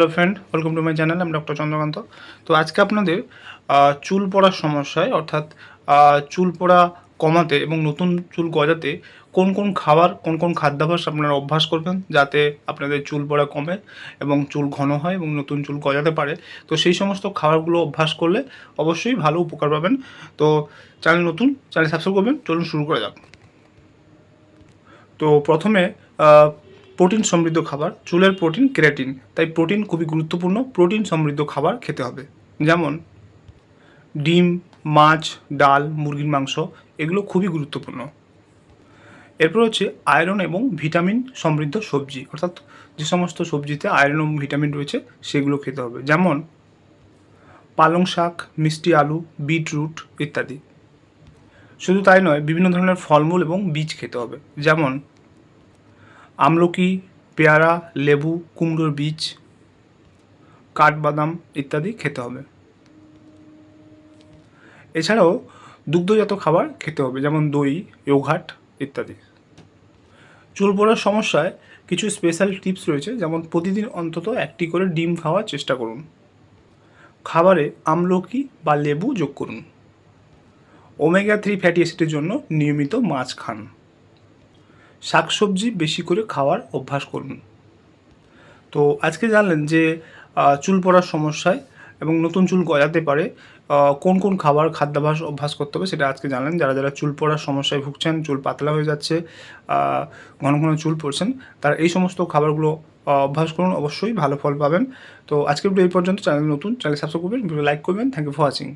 Hello friend, welcome to my channel. আমি doctor Chandrakant. তো আজকে আপনাদের চুল পড়ার সমস্যায় অর্থাৎ চুল পড়া কমাতে এবং নতুন চুল গজাতে কোন কোন খাবার, কোন কোন খাদ্যাভ্যাস আপনারা অভ্যাস করবেন যাতে আপনাদের চুল পড়া কমে এবং চুল ঘন হয় এবং নতুন চুল গজাতে পারে। তো সেই সমস্ত খাবারগুলো অভ্যাস করলে অবশ্যই ভালো উপকার পাবেন। তো চ্যানেল নতুন, চ্যানেল সাবস্ক্রাইব করবেন। চলুন শুরু করা যাক। তো প্রথমে প্রোটিন সমৃদ্ধ খাবার, চুলের প্রোটিন কেরাটিন, তাই প্রোটিন খুবই গুরুত্বপূর্ণ। প্রোটিন সমৃদ্ধ খাবার খেতে হবে, যেমন ডিম, মাছ, ডাল, মুরগির মাংস, এগুলো খুবই গুরুত্বপূর্ণ। এরপর হচ্ছে আয়রন এবং ভিটামিন সমৃদ্ধ সবজি, অর্থাৎ যে সমস্ত সবজিতে আয়রন এবং ভিটামিন রয়েছে সেগুলো খেতে হবে, যেমন পালং শাক, মিষ্টি আলু, বিটরুট ইত্যাদি। শুধু তাই নয়, বিভিন্ন ধরনের ফলমূল এবং বীজ খেতে হবে, যেমন আমলকি, পেয়ারা, লেবু, কুমড়োর বীজ, কাঠবাদাম ইত্যাদি খেতে হবে। এছাড়াও দুগ্ধজাত খাবার খেতে হবে, যেমন দই, ইয়োগার্ট ইত্যাদি। চুল পড়ার সমস্যায় কিছু স্পেশাল টিপস রয়েছে, যেমন প্রতিদিন অন্তত একটি করে ডিম খাওয়ার চেষ্টা করুন। খাবারে আমলকি বা লেবু যোগ করুন। ওমেগা-3 ফ্যাটি অ্যাসিডের জন্য নিয়মিত মাছ খান। শাকসবজি বেশি করে খাওয়ার অভ্যাস করুন। তো আজকে জানলেন যে চুল পড়ার সমস্যায় এবং নতুন চুল গজাতে পারে কোন কোন খাবার, খাদ্যাভ্যাস অভ্যাস করতে হবে, সেটা আজকে জানলেন। যারা যারা চুল পড়ার সমস্যায় ভুগছেন, চুল পাতলা হয়ে যাচ্ছে, ঘন ঘন চুল পড়ছেন, তারা এই সমস্ত খাবারগুলো অভ্যাস করুন, অবশ্যই ভালো ফল পাবেন। তো আজকের ভিডিও এই পর্যন্ত। চ্যানেল নতুন, চ্যানেল সাবস্ক্রাইব করবেন, ভিডিও লাইক করবেন। Thank you for watching.